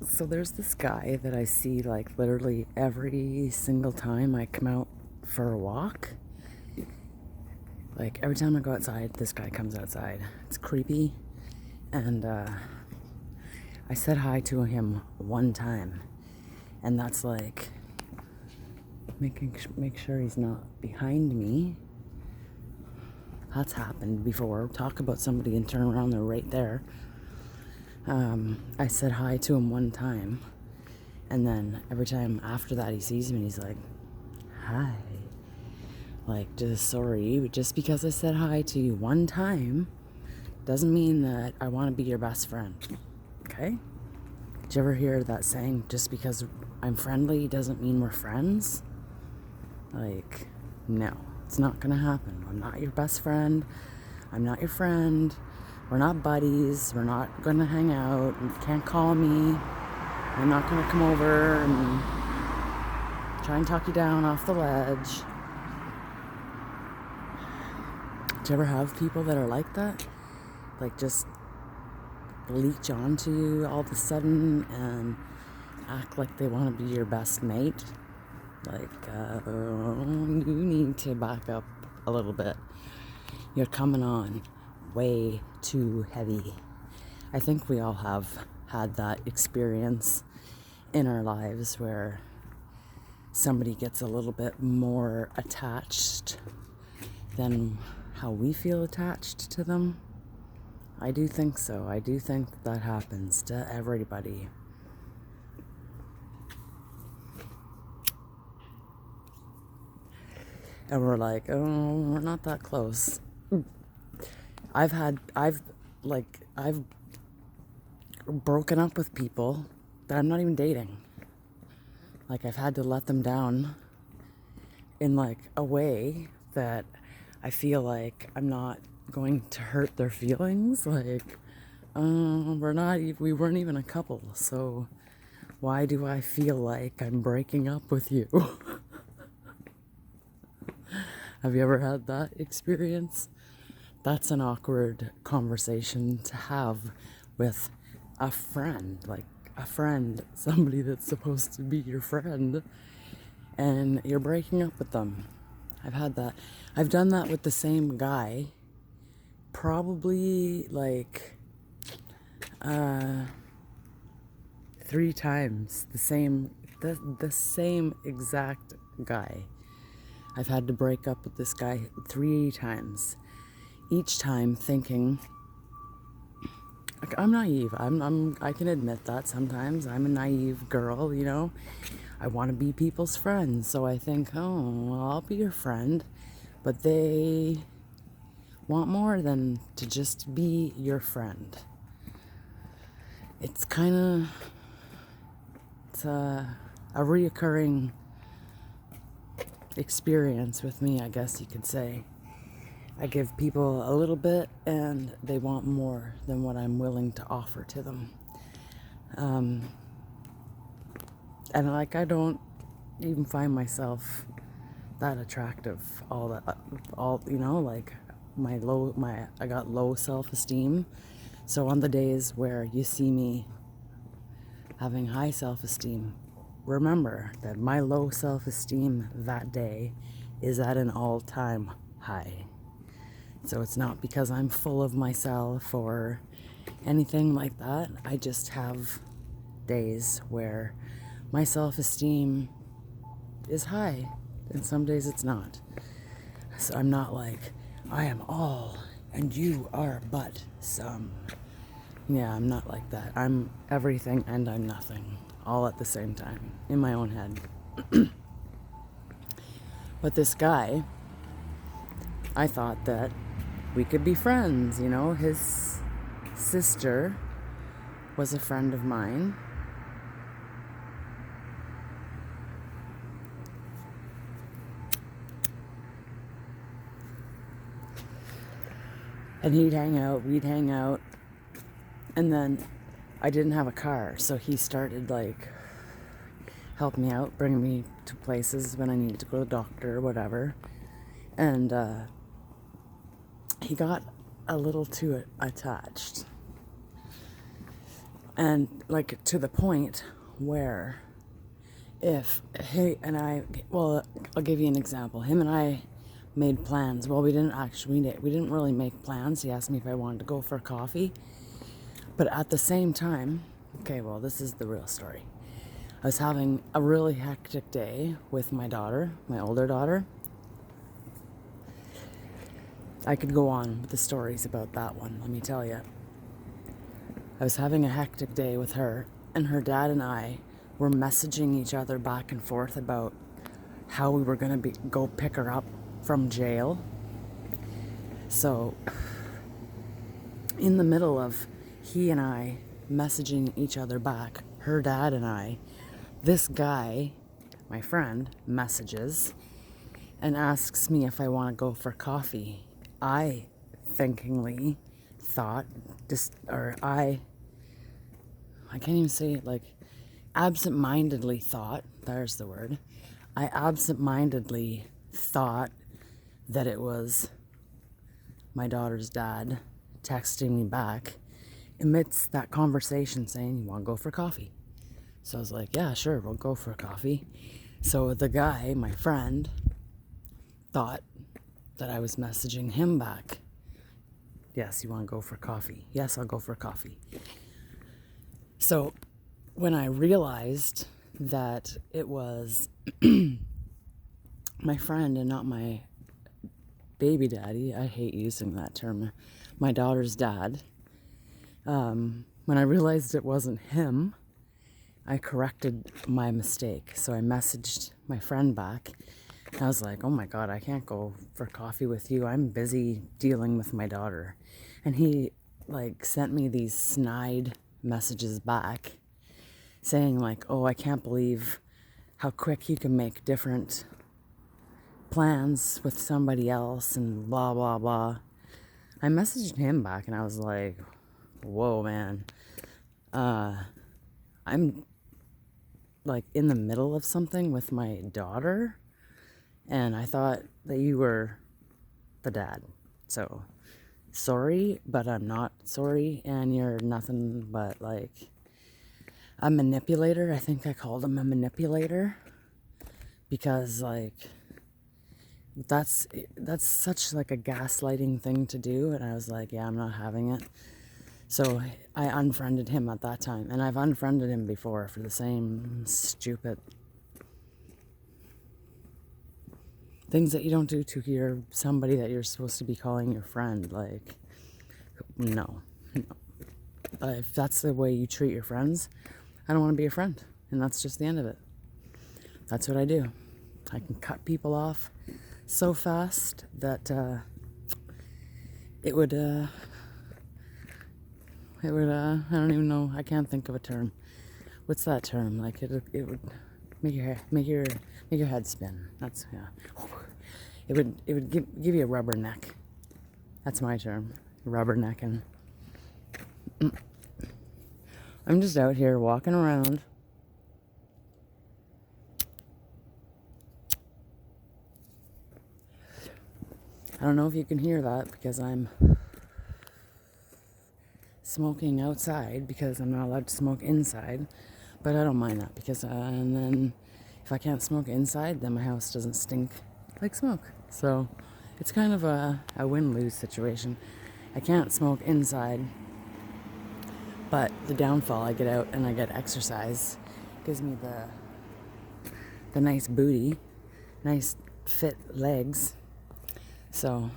So there's this guy that I see like literally every single time I come out for a walk. Like every time I go outside, this guy comes outside. It's creepy. And I said hi to him one time. And that's like make sure he's not behind me. That's happened before. Talk about somebody and turn around, they're right there. I said hi to him one time, and then every time after that he sees me, he's like, hi. Like, just sorry, just because I said hi to you one time doesn't mean that I want to be your best friend. Okay? Did you ever hear that saying, just because I'm friendly doesn't mean we're friends? Like, no, it's not gonna happen. I'm not your best friend. I'm not your friend. We're not buddies. We're not gonna hang out. You can't call me. I'm not gonna come over and try and talk you down off the ledge. Do you ever have people that are like that? Like just leech onto you all of a sudden and act like they want to be your best mate? Like, you need to back up a little bit. You're coming on way too heavy. I think we all have had that experience in our lives where somebody gets a little bit more attached than how we feel attached to them. I do think so. I do think that happens to everybody. And we're like, oh, we're not that close. I've broken up with people that I'm not even dating. Like, I've had to let them down in like a way that I feel like I'm not going to hurt their feelings. Like, we weren't even a couple, so why do I feel like I'm breaking up with you? Have you ever had that experience? That's an awkward conversation to have with a friend, like a friend, somebody that's supposed to be your friend, and you're breaking up with them. I've had that. I've done that with the same guy probably like 3 times. The same exact guy. I've had to break up with this guy 3 times. Each time thinking, like, I'm naive. I can admit that sometimes I'm a naive girl, you know. I want to be people's friend, so I think, oh, well, I'll be your friend, but they want more than to just be your friend. It's a reoccurring experience with me, I guess you could say. I give people a little bit and they want more than what I'm willing to offer to them. And like, I don't even find myself that attractive like I got low self-esteem. So on the days where you see me having high self-esteem, remember that my low self-esteem that day is at an all-time high. So it's not because I'm full of myself or anything like that. I just have days where my self-esteem is high, and some days it's not. So I'm not like, I am all and you are but some. Yeah, I'm not like that. I'm everything and I'm nothing, all at the same time, in my own head. But this guy, I thought that we could be friends, you know. His sister was a friend of mine. And we'd hang out. And then I didn't have a car, so he started like help me out, bring me to places when I needed to go to the doctor or whatever. And he got a little too attached. And like to the point where if he and I, well, I'll give you an example. Him and I made plans. Well, we didn't really make plans. He asked me if I wanted to go for coffee. But at the same time, okay, well, this is the real story. I was having a really hectic day with my daughter, my older daughter. I could go on with the stories about that one, let me tell you. I was having a hectic day with her, and her dad and I were messaging each other back and forth about how we were going to go pick her up from jail. So, in the middle of he and I messaging each other back, her dad and I, this guy, my friend, messages and asks me if I want to go for coffee. I thinkingly thought, I can't even say it, like, absent-mindedly thought, there's the word. I absent-mindedly thought that it was my daughter's dad texting me back amidst that conversation saying, you want to go for coffee? So I was like, yeah, sure, we'll go for coffee. So the guy, my friend, thought that I was messaging him back. Yes, you want to go for coffee? Yes, I'll go for coffee. So when I realized that it was my friend and not my baby daddy, I hate using that term, my daughter's dad, when I realized it wasn't him, I corrected my mistake. So I messaged my friend back. I was like, oh my God, I can't go for coffee with you. I'm busy dealing with my daughter. And he sent me these snide messages back saying like, oh, I can't believe how quick you can make different plans with somebody else and blah, blah, blah. I messaged him back and I was like, whoa, man. I'm in the middle of something with my daughter, and I thought that you were the dad. So, sorry, but I'm not sorry, and you're nothing but a manipulator. I think I called him a manipulator because that's such a gaslighting thing to do, and I was like, yeah, I'm not having it. So I unfriended him at that time, and I've unfriended him before for the same stupid things that you don't do to somebody that you're supposed to be calling your friend. No. If that's the way you treat your friends, I don't want to be a friend, and that's just the end of it. That's what I do. I can cut people off so fast that it would I don't even know, I can't think of a term. What's that term? It would make your head spin. That's, yeah. It would give you a rubber neck. That's my term. Rubber necking. I'm just out here walking around. I don't know if you can hear that because I'm smoking outside because I'm not allowed to smoke inside, but I don't mind that because and then if I can't smoke inside, then my house doesn't stink like smoke. So it's kind of a win-lose situation. I can't smoke inside, but the downfall, I get out and I get exercise. Gives me the nice booty, nice fit legs. So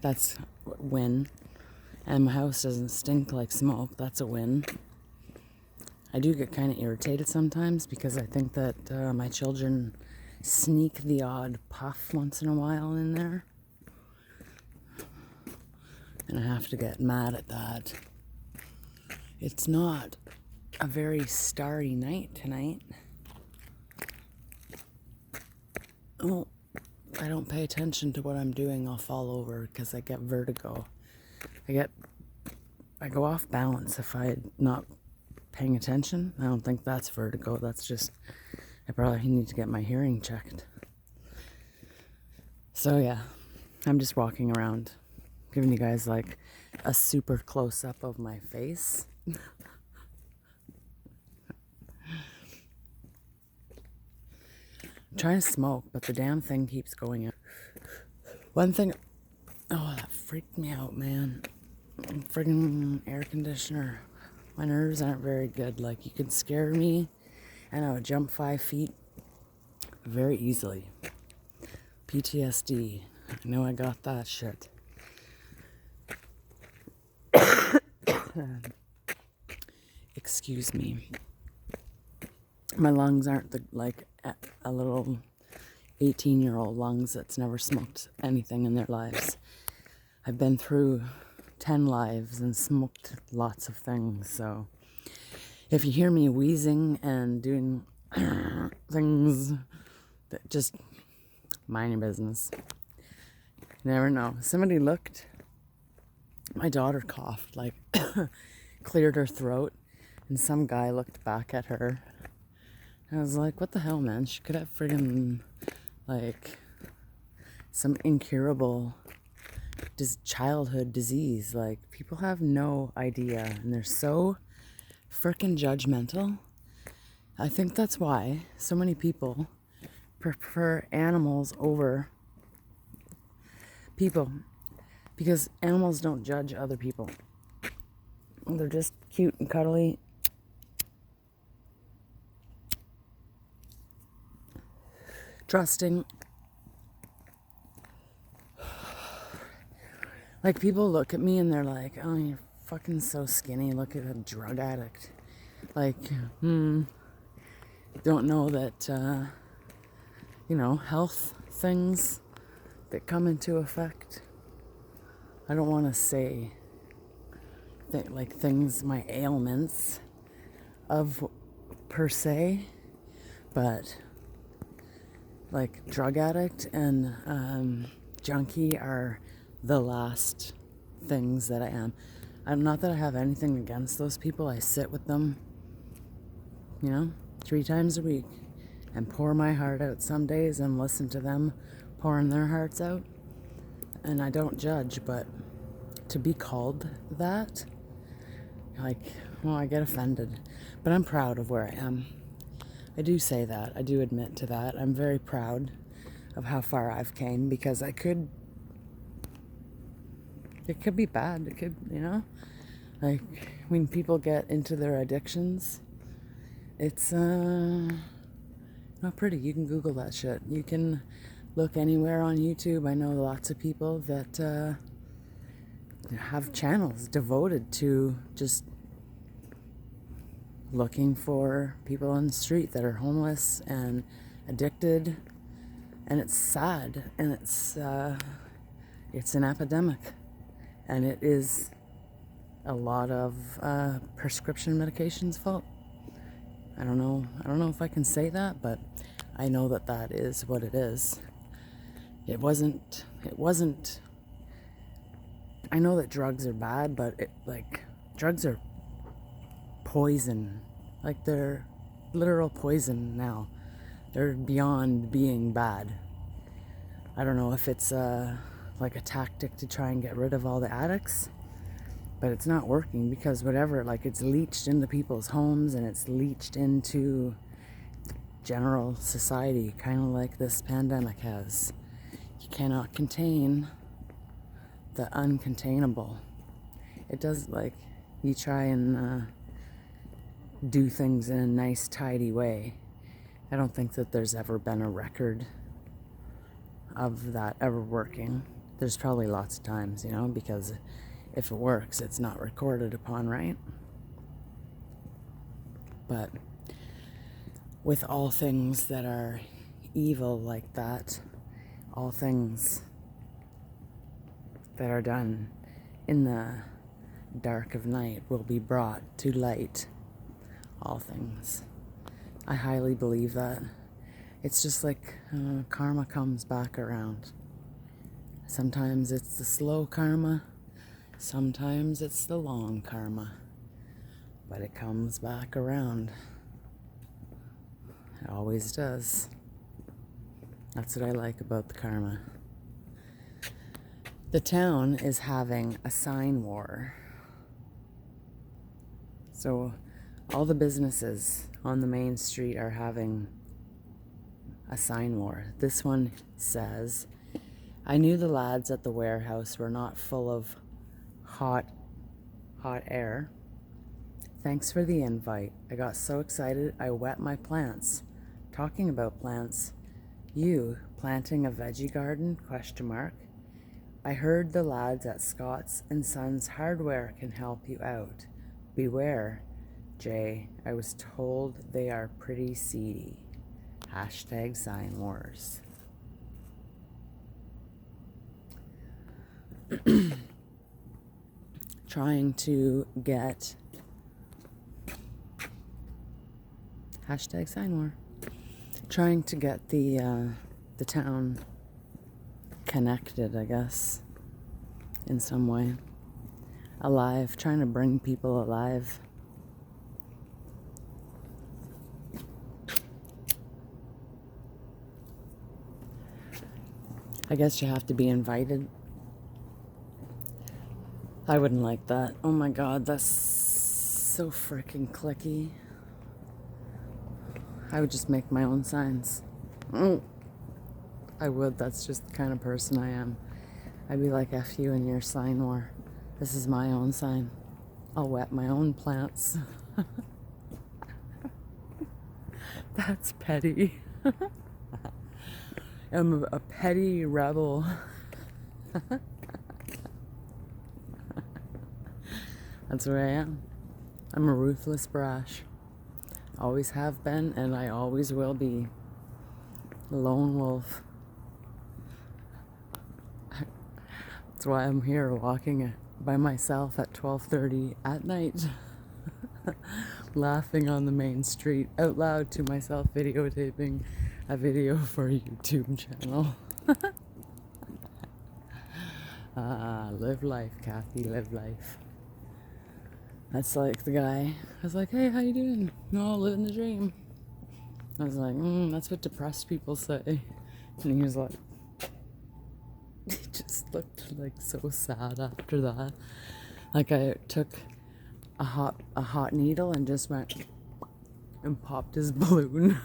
that's a win. And my house doesn't stink like smoke. That's a win. I do get kind of irritated sometimes because I think that my children sneak the odd puff once in a while in there. And I have to get mad at that. It's not a very starry night tonight. Oh, I don't pay attention to what I'm doing. I'll fall over because I get vertigo. I go off balance if I'm not paying attention. I don't think that's vertigo. That's just, I probably need to get my hearing checked. So yeah, I'm just walking around, giving you guys a super close up of my face. trying to smoke, but the damn thing keeps going out. One thing, oh, that freaked me out, man. Friggin' air conditioner. My nerves aren't very good. Like, you could scare me, and I would jump 5 feet very easily. PTSD. I know I got that shit. Excuse me. My lungs aren't like a little 18-year-old lungs that's never smoked anything in their lives. I've been through 10 lives and smoked lots of things, so if you hear me wheezing and doing things, just mind your business. You never know. Somebody looked, my daughter coughed, like cleared her throat, and some guy looked back at her. I was like, what the hell, man? She could have friggin' like some incurable childhood disease. Like, people have no idea, and they're so frickin' judgmental. I think that's why so many people prefer animals over people, because animals don't judge other people. They're just cute and cuddly. Trusting. Like, people look at me and they're like, oh, you're fucking so skinny. Look at a drug addict. Like, don't know that, health things that come into effect. I don't want to say that, like, things, my ailments of per se, but like drug addict and junkie are the last things that I am. I'm not that I have anything against those people. I sit with them, 3 times a week and pour my heart out some days and listen to them pouring their hearts out. And I don't judge, but to be called that, I get offended. But I'm proud of where I am. I do say that. I do admit to that. I'm very proud of how far I've came, because it could be bad. It could, like, when people get into their addictions, it's not pretty. You can Google that shit. You can look anywhere on YouTube. I know lots of people that have channels devoted to just looking for people on the street that are homeless and addicted, and it's sad, and it's an epidemic, and it is a lot of prescription medication's fault. I don't know if I can say that, but I know that is what it is. It wasn't I know that drugs are bad, but drugs are poison. Like, they're literal poison now. They're beyond being bad. I don't know if it's like a tactic to try and get rid of all the addicts, but it's not working, because it's leached into people's homes, and it's leached into general society, kind of like this pandemic has. You cannot contain the uncontainable. It does, you try and do things in a nice, tidy way. I don't think that there's ever been a record of that ever working. There's probably lots of times, because if it works, it's not recorded upon, right? But with all things that are evil like that, all things that are done in the dark of night will be brought to light. All things. I highly believe that. It's just like karma comes back around. Sometimes it's the slow karma, sometimes it's the long karma, but it comes back around. It always does. That's what I like about the karma. The town is having a sign war. So all the businesses on the main street are having a sign war. This one says, I knew the lads at the warehouse were not full of hot air. Thanks for the invite. I got so excited I wet my plants. Talking about plants, you planting a veggie garden? Question mark. I heard the lads at Scott's and Sons Hardware can help you out. Beware, Jay. I was told they are pretty seedy. Hashtag sign wars. Trying to get hashtag sign war. Trying to get the town connected, I guess, in some way. Alive, trying to bring people alive. I guess you have to be invited. I wouldn't like that. Oh my god, that's so freaking clicky. I would just make my own signs. I would. That's just the kind of person I am. I'd be like, F you and your sign war. This is my own sign. I'll wet my own plants. That's petty. I'm a petty rebel. That's where I am. I'm a ruthless brash. Always have been, and I always will be. Lone wolf. That's why I'm here walking by myself at 12:30 at night. Laughing on the main street out loud to myself, videotaping a video for a YouTube channel. Live life, Cathy, live life. That's like the guy. I was like, hey, how you doing? No, living the dream. I was like, that's what depressed people say. And he was like, he just looked like so sad after that. Like I took a hot needle and just went and popped his balloon.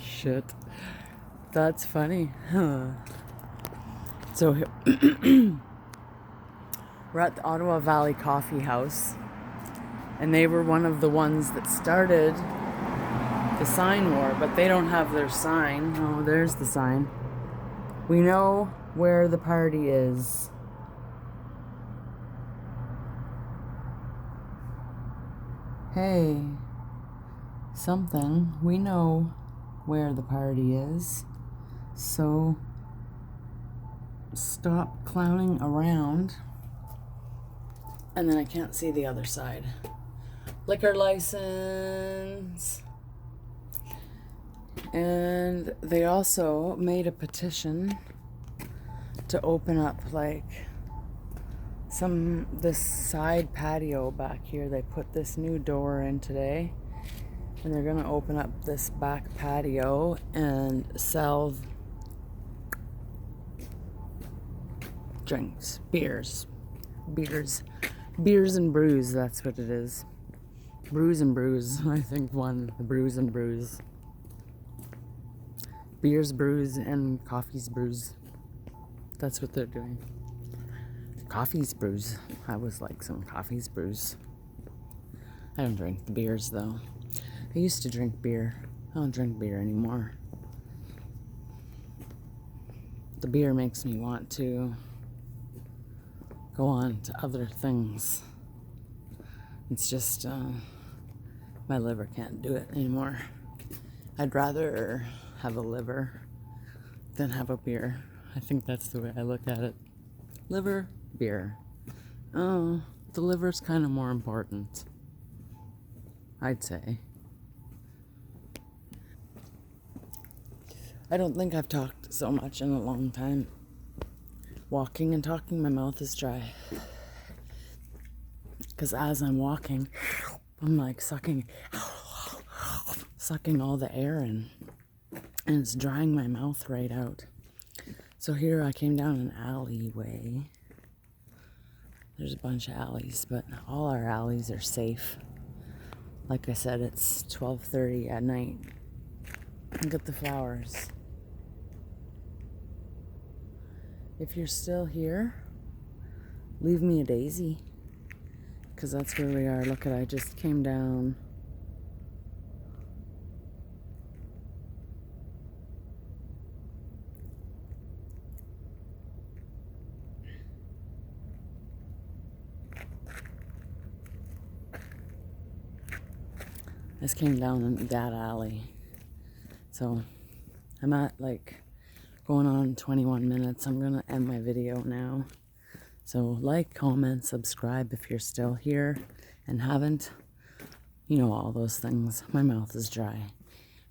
Shit. That's funny. So we're at the Ottawa Valley Coffee House, and they were one of the ones that started the sign war, but they don't have their sign. Oh, there's the sign. We know where the party is. Hey, something. We know where the party is. So stop clowning around. And then I can't see the other side. Liquor license. And they also made a petition to open up like this side patio back here. They put this new door in today, and they're gonna open up this back patio and sell drinks, beers and brews. That's what it is. Brews and brews. I think brews and brews. Beers, brews, and coffees, brews. That's what they're doing. Coffees, brews. I was like some coffees, brews. I don't drink the beers though. I used to drink beer. I don't drink beer anymore. The beer makes me want to go on to other things. It's just, my liver can't do it anymore. I'd rather have a liver than have a beer. I think that's the way I look at it. Liver, beer. Oh, the liver's kind of more important, I'd say. I don't think I've talked so much in a long time. Walking and talking, my mouth is dry. Because as I'm walking, I'm like sucking all the air in. And it's drying my mouth right out. So here I came down an alleyway. There's a bunch of alleys, but all our alleys are safe. Like I said, it's 12:30 at night. Look at the flowers. If you're still here, leave me a daisy. Because that's where we are. Look at, I just came down. I just came down in that alley. So I'm at like going on 21 minutes. I'm going to end my video now. So like, comment, subscribe if you're still here and haven't. You know all those things. My mouth is dry.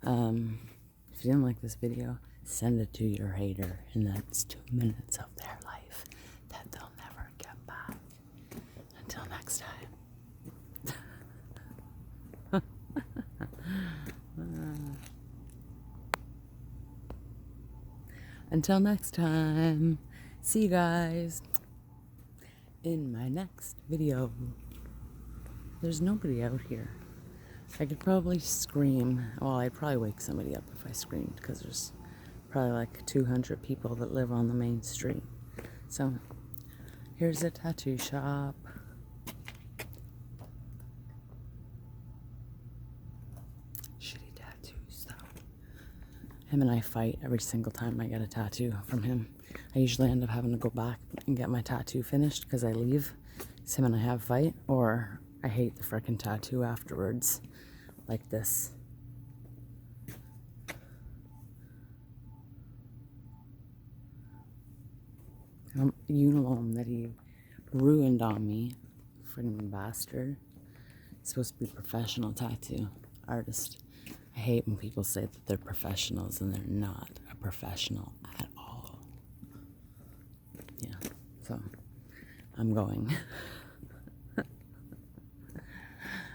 If you didn't like this video, send it to your hater. And that's 2 minutes of their life that they'll never get back. Until next time. Until next time. See you guys in my next video. There's nobody out here. I could probably scream. Well, I'd probably wake somebody up if I screamed, because there's probably like 200 people that live on the main street. So here's a tattoo shop. Shitty tattoos though. Him and I fight every single time I get a tattoo from him. I usually end up having to go back and get my tattoo finished because I leave. So him and I have a fight, or I hate the frickin' tattoo afterwards. Like this. Unilome that he ruined on me. Friggin' bastard. It's supposed to be professional tattoo artist. I hate when people say that they're professionals and they're not a professional at all. Yeah, so I'm going.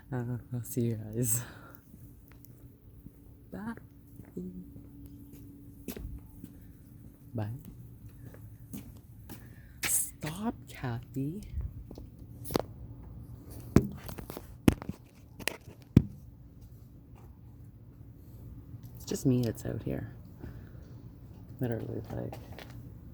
I'll see you guys. Bye. Bye. Stop, Cathy. It's just me that's out here. Literally, like.